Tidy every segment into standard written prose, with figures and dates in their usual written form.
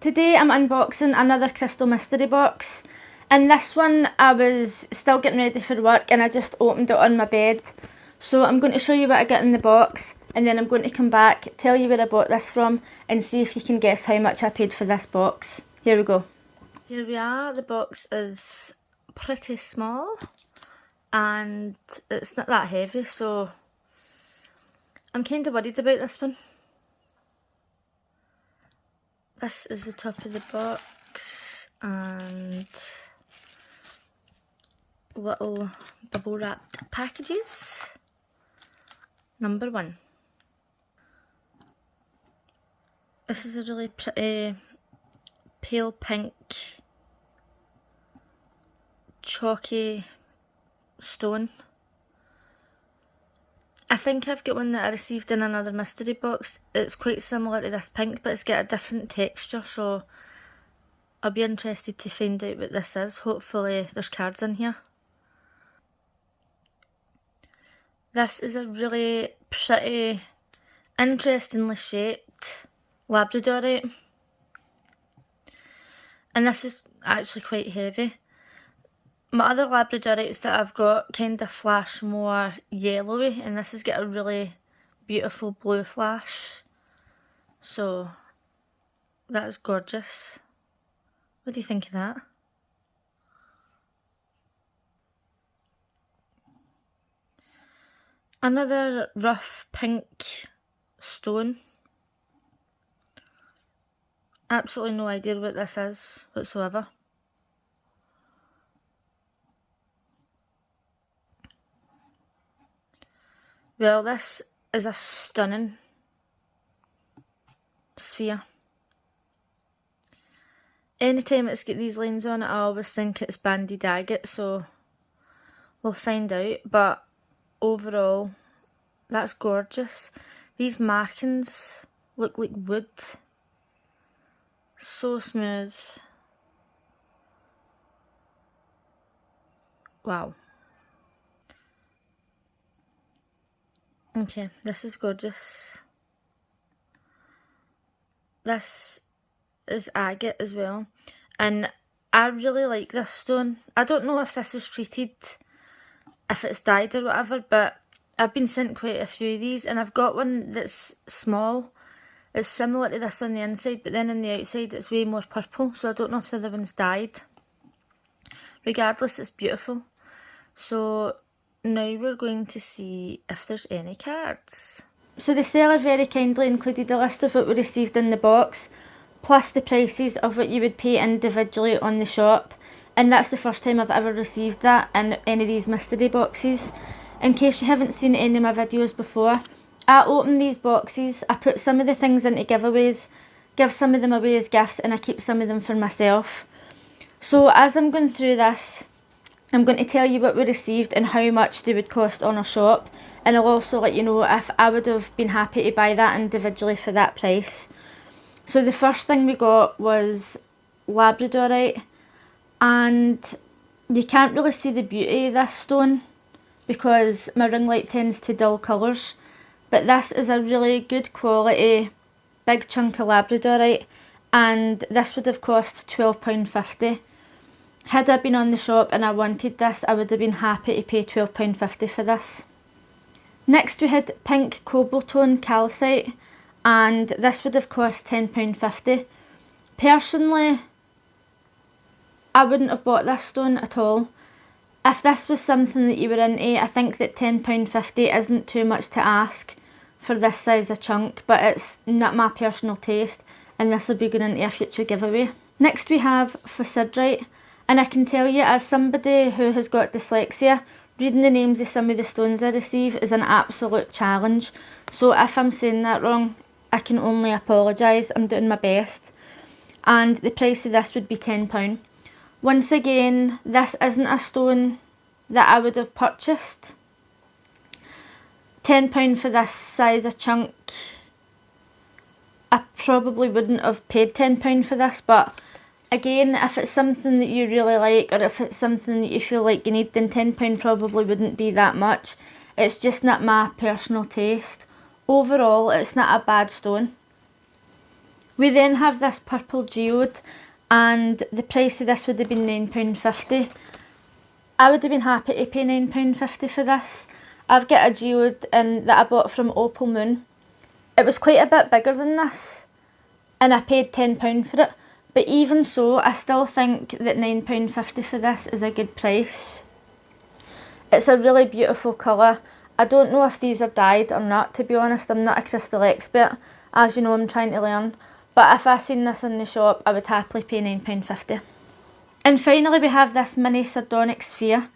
Today I'm unboxing another crystal mystery box. In this one I was still getting ready for work and I just opened it on my bed. So I'm going to show you what I got in the box and then I'm going to come back, tell you where I bought this from and see if you can guess how much I paid for this box. Here we go. Here we are, the box is pretty small and it's not that heavy, so I'm kind of worried about this one. This is the top of the box and little bubble wrapped packages. Number one. This is a really pretty pale pink chalky stone. I think I've got one that I received in another mystery box. It's quite similar to this pink, but it's got a different texture, so I'll be interested to find out what this is. Hopefully there's cards in here. This is a really pretty, interestingly shaped labradorite. And this is actually quite heavy. My other labradorites that I've got kind of flash more yellowy, and this has got a really beautiful blue flash. So that is gorgeous. What do you think of that? Another rough pink stone. Absolutely no idea what this is whatsoever. Well, this is a stunning sphere. Anytime it's got these lines on it, I always think it's banded agate, so we'll find out. But overall, that's gorgeous. These markings look like wood. So smooth. Wow. Okay, this is gorgeous. This is agate as well. And I really like this stone. I don't know if this is treated, if it's dyed or whatever, but I've been sent quite a few of these and I've got one that's small. It's similar to this on the inside, but then on the outside it's way more purple, so I don't know if the other one's dyed. Regardless, it's beautiful. So now we're going to see if there's any cards. So the seller very kindly included a list of what we received in the box, plus the prices of what you would pay individually on the shop. And that's the first time I've ever received that in any of these mystery boxes. In case you haven't seen any of my videos before, I open these boxes, I put some of the things into giveaways, give some of them away as gifts, and I keep some of them for myself. So as I'm going through this, I'm going to tell you what we received and how much they would cost on our shop, and I'll also let you know if I would have been happy to buy that individually for that price. So the first thing we got was labradorite, and you can't really see the beauty of this stone because my ring light tends to dull colours, but this is a really good quality big chunk of labradorite, and this would have cost £12.50. Had I been on the shop and I wanted this, I would have been happy to pay £12.50 for this. Next we had pink cobaltone calcite, and this would have cost £10.50. Personally, I wouldn't have bought this stone at all. If this was something that you were into, I think that £10.50 isn't too much to ask for this size of chunk, but it's not my personal taste, and this will be going into a future giveaway. Next we have phocidrite. And I can tell you, as somebody who has got dyslexia, reading the names of some of the stones I receive is an absolute challenge. So if I'm saying that wrong, I can only apologise. I'm doing my best. And the price of this would be £10. Once again, this isn't a stone that I would have purchased. £10 for this size of chunk. I probably wouldn't have paid £10 for this, but again, if it's something that you really like, or if it's something that you feel like you need, then £10 probably wouldn't be that much. It's just not my personal taste. Overall, it's not a bad stone. We then have this purple geode, and the price of this would have been £9.50. I would have been happy to pay £9.50 for this. I've got a geode that I bought from Opal Moon. It was quite a bit bigger than this, and I paid £10 for it. But even so, I still think that £9.50 for this is a good price. It's a really beautiful colour. I don't know if these are dyed or not, to be honest. I'm not a crystal expert. As you know, I'm trying to learn. But if I seen this in the shop, I would happily pay £9.50. And finally, we have this mini sardonic sphere.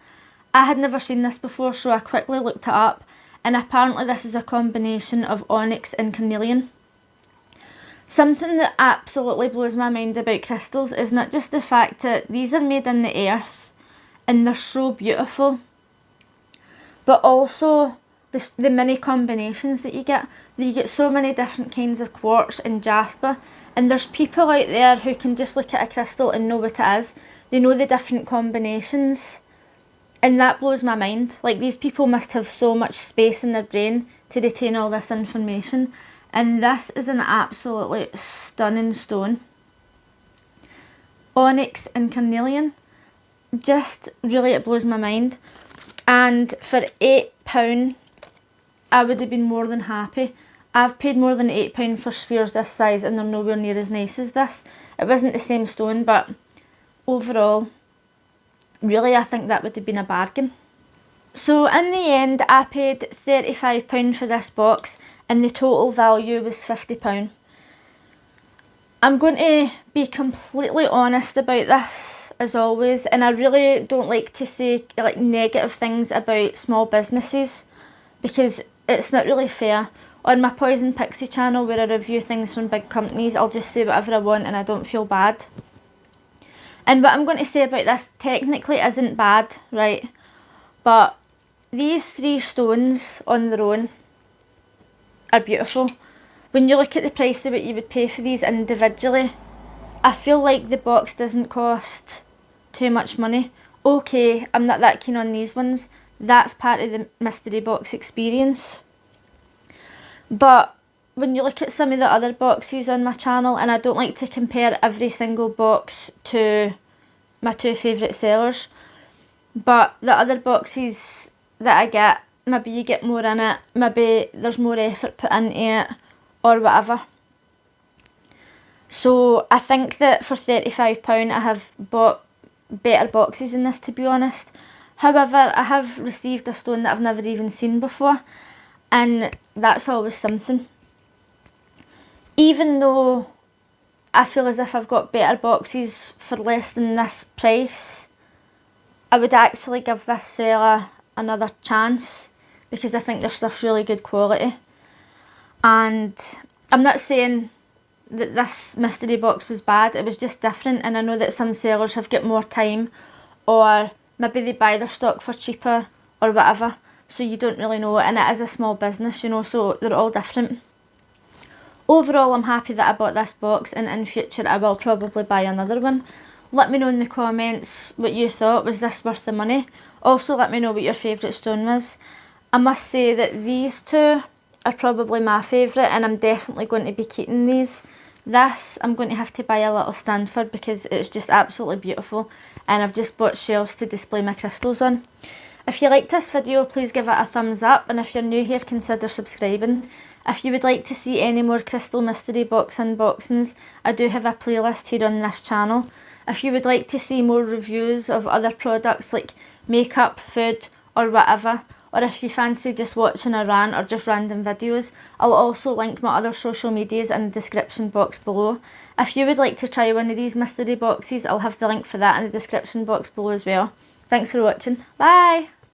I had never seen this before, so I quickly looked it up. And apparently this is a combination of onyx and carnelian. Something that absolutely blows my mind about crystals is not just the fact that these are made in the earth and they're so beautiful, but also the many combinations that you get. You get so many different kinds of quartz and jasper, and there's people out there who can just look at a crystal and know what it is. They know the different combinations, and that blows my mind. Like, these people must have so much space in their brain to retain all this information. And this is an absolutely stunning stone. Onyx and carnelian. Just really, it blows my mind. And for £8, I would have been more than happy. I've paid more than £8 for spheres this size, and they're nowhere near as nice as this. It wasn't the same stone, but overall, really, I think that would have been a bargain. So in the end, I paid £35 for this box, and the total value was £50. I'm going to be completely honest about this, as always, and I really don't like to say like negative things about small businesses, because it's not really fair. On my Poison Pixie channel, where I review things from big companies, I'll just say whatever I want and I don't feel bad. And what I'm going to say about this technically isn't bad, right? But these three stones on their own are beautiful. When you look at the price of what you would pay for these individually, I feel like the box doesn't cost too much money. Okay, I'm not that keen on these ones. That's part of the mystery box experience. But when you look at some of the other boxes on my channel, and I don't like to compare every single box to my two favourite sellers, but the other boxes that I get, maybe you get more in it, maybe there's more effort put into it, or whatever. So I think that for £35 I have bought better boxes than this, to be honest. However, I have received a stone that I've never even seen before, and that's always something. Even though I feel as if I've got better boxes for less than this price, I would actually give this seller another chance, because I think their stuff's really good quality. And I'm not saying that this mystery box was bad, it was just different, and I know that some sellers have got more time, or maybe they buy their stock for cheaper or whatever, so you don't really know, and it is a small business, you know, so they're all different. Overall, I'm happy that I bought this box, and in future I will probably buy another one. Let me know in the comments what you thought. Was this worth the money? Also, let me know what your favourite stone was. I must say that these two are probably my favourite, and I'm definitely going to be keeping these. This I'm going to have to buy a little stand for, because it's just absolutely beautiful, and I've just bought shelves to display my crystals on. If you liked this video, please give it a thumbs up, and if you're new here, consider subscribing. If you would like to see any more crystal mystery box unboxings, I do have a playlist here on this channel. If you would like to see more reviews of other products like makeup, food or whatever, or if you fancy just watching a rant or just random videos, I'll also link my other social medias in the description box below. If you would like to try one of these mystery boxes, I'll have the link for that in the description box below as well. Thanks for watching. Bye!